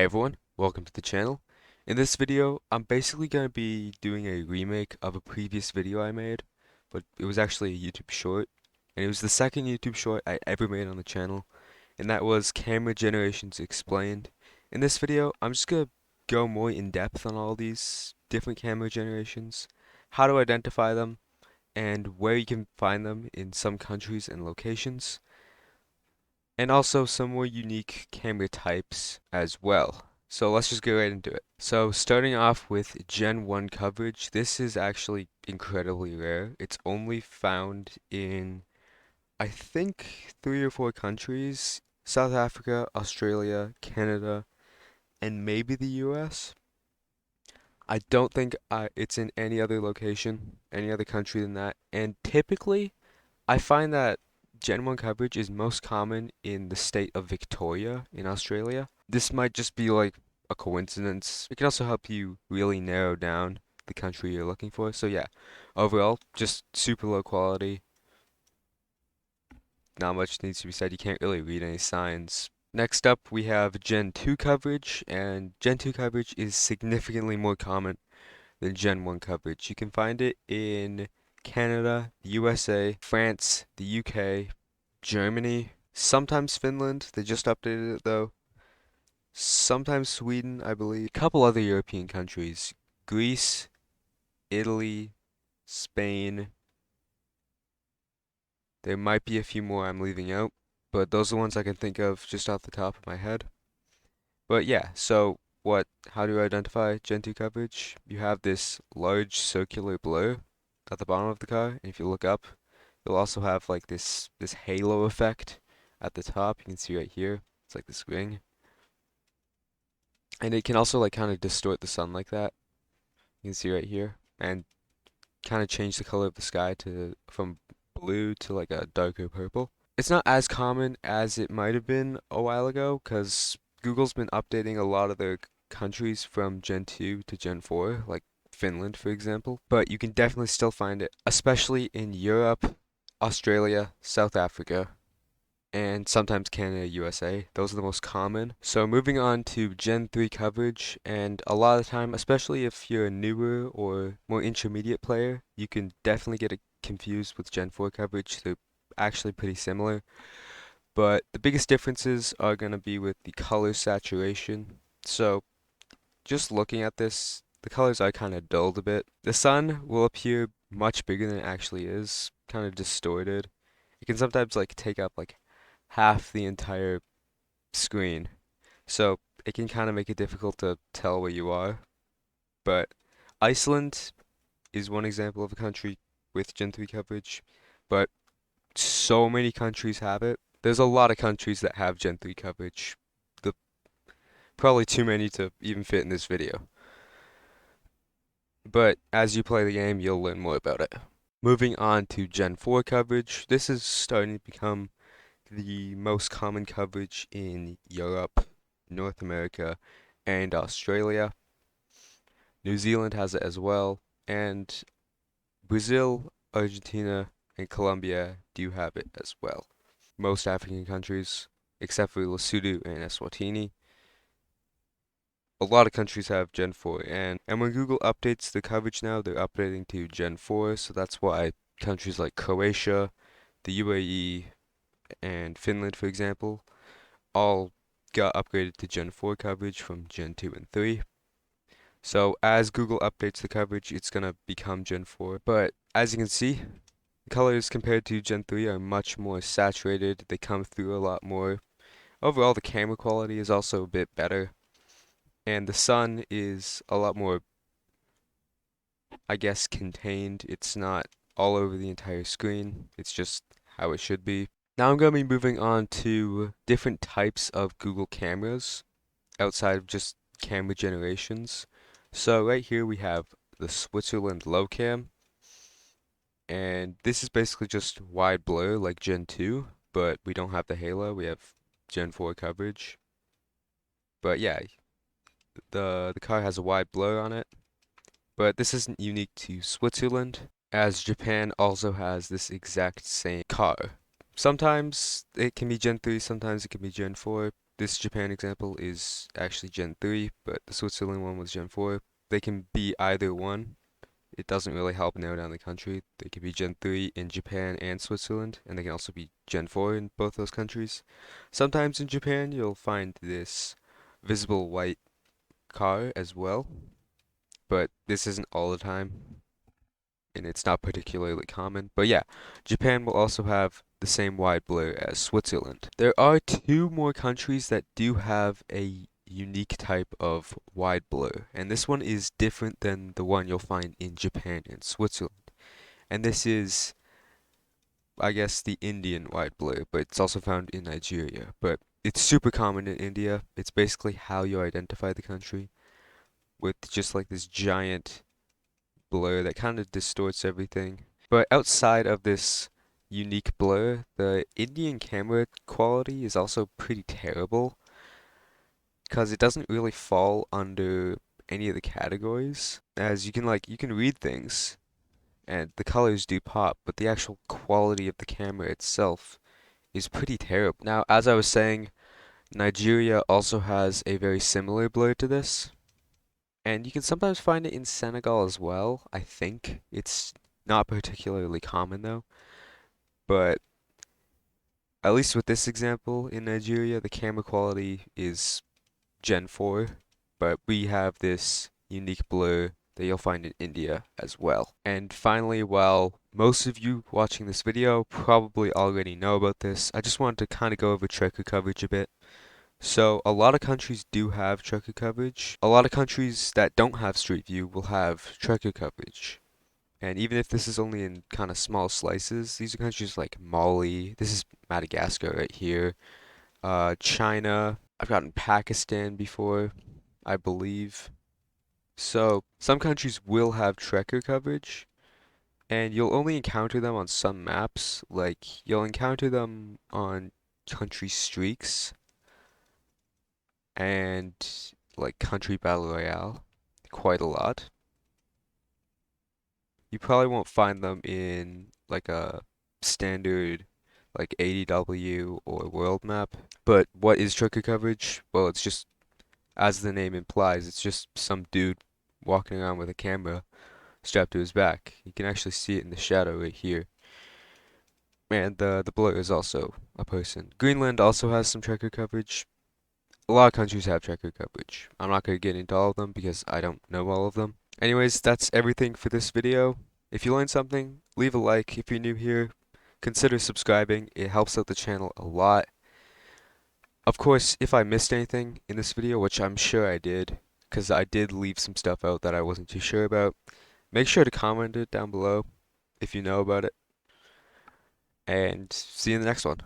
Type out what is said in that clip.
Hey everyone, welcome to the channel. In this video, I'm basically going to be doing a remake of a previous video I made, but it was actually a YouTube short, and it was the second YouTube short I ever made on the channel, and that was Camera Generations Explained. In this video, I'm just going to go more in depth on all these different camera generations, how to identify them, and where you can find them in some countries and locations, and also some more unique camera types as well. So let's just get right into it. So starting off with Gen 1 coverage, this is actually incredibly rare. It's only found in, I think, 3 or 4 countries: South Africa, Australia, Canada, and maybe the US. I don't think it's in any other location, any other country than that. And typically, I find that Gen 1 coverage is most common in the state of Victoria in Australia. This might just be like a coincidence. It can also help you really narrow down the country you're looking for. So yeah, overall, just super low quality. Not much needs to be said. You can't really read any signs. Next up, we have Gen 2 coverage, and Gen 2 coverage is significantly more common than Gen 1 coverage. You can find it in Canada, the USA, France, the UK, Germany, sometimes Finland. They just updated it though. Sometimes Sweden, I believe. A couple other European countries: Greece, Italy, Spain. There might be a few more I'm leaving out, but those are the ones I can think of just off the top of my head. But yeah, so how do you identify Gen 2 coverage? You have this large circular blur at the bottom of the car, and if you look up, you'll also have like this halo effect at the top. You can see right here. It's like this ring. And it can also like kind of distort the sun like that. You can see right here. And kind of change the color of the sky to from blue to like a darker purple. It's not as common as it might have been a while ago, because Google's been updating a lot of their countries from Gen 2 to Gen 4, like Finland, for example. But you can definitely still find it, especially in Europe, Australia, South Africa, and sometimes Canada, USA. Those are the most common. So moving on to Gen 3 coverage, and a lot of the time, especially if you're a newer or more intermediate player, you can definitely get it confused with Gen 4 coverage. They're actually pretty similar, but the biggest differences are going to be with the color saturation. So just looking at this, the colors are kind of dulled a bit. The sun will appear much bigger than it actually is, kind of distorted. It can sometimes like take up like half the entire screen. So it can kind of make it difficult to tell where you are. But Iceland is one example of a country with Gen 3 coverage, but so many countries have it. There's a lot of countries that have Gen 3 coverage. The Probably too many to even fit in this video. But as you play the game, you'll learn more about it. Moving on to Gen 4 coverage. This is starting to become the most common coverage in Europe, North America, and Australia. New Zealand has it as well, and Brazil, Argentina, and Colombia do have it as well. Most African countries, except for Lesotho and Eswatini. A lot of countries have Gen 4, and when Google updates the coverage now, they're updating to Gen 4, so that's why countries like Croatia, the UAE, and Finland, for example, all got upgraded to Gen 4 coverage from Gen 2 and 3. So as Google updates the coverage, it's going to become Gen 4. But as you can see, the colors compared to Gen 3 are much more saturated. They come through a lot more. Overall, the camera quality is also a bit better. And the sun is a lot more, I guess, contained. It's not all over the entire screen. It's just how it should be. Now I'm going to be moving on to different types of Google cameras outside of just camera generations. So right here we have the Switzerland low cam, and this is basically just wide blur like Gen 2, but we don't have the halo, we have Gen 4 coverage. But yeah, the car has a wide blur on it, but this isn't unique to Switzerland, as Japan also has this exact same car. Sometimes it can be Gen 3, sometimes it can be Gen 4. this Japan example is actually Gen 3, but the Switzerland one was Gen 4. They can be either one. It doesn't really help narrow down the country. They could be Gen 3 in Japan and Switzerland, and they can also be Gen 4 in both those countries. Sometimes in Japan, you'll find this visible white car as well, but this isn't all the time, and it's not particularly common. But yeah, Japan will also have the same wide blur as Switzerland. There are two more countries that do have a unique type of wide blur, and this one is different than the one you'll find in Japan and Switzerland. And this is, I guess, the Indian wide blur, but it's also found in Nigeria. But it's super common in India. It's basically how you identify the country, with just like this giant blur that kind of distorts everything. But outside of this unique blur, the Indian camera quality is also pretty terrible because it doesn't really fall under any of the categories. As you can read things and the colors do pop, but the actual quality of the camera itself is pretty terrible. Now, as I was saying, Nigeria also has a very similar blur to this. And you can sometimes find it in Senegal as well, I think. It's not particularly common though. But at least with this example in Nigeria, the camera quality is Gen 4, but we have this unique blur that you'll find in India as well. And finally, while most of you watching this video probably already know about this, I just wanted to kind of go over tracker coverage a bit. So a lot of countries do have tracker coverage. A lot of countries that don't have Street View will have tracker coverage. And even if this is only in kind of small slices, these are countries like Mali. This is Madagascar right here. China. I've gotten Pakistan before, I believe. So some countries will have tracker coverage, and you'll only encounter them on some maps. Like you'll encounter them on country streaks and like country battle royale quite a lot. You probably won't find them in like a standard like 80W or world map. But what is tracker coverage? Well, it's just, as the name implies, it's just some dude walking around with a camera strapped to his back. You can actually see it in the shadow right here. And the blur is also a person. Greenland also has some tracker coverage. A lot of countries have tracker coverage. I'm not going to get into all of them because I don't know all of them. Anyways, that's everything for this video. If you learned something, leave a like. If you're new here, consider subscribing. It helps out the channel a lot. Of course, if I missed anything in this video, which I'm sure I did, because I did leave some stuff out that I wasn't too sure about, make sure to comment it down below if you know about it. And see you in the next one.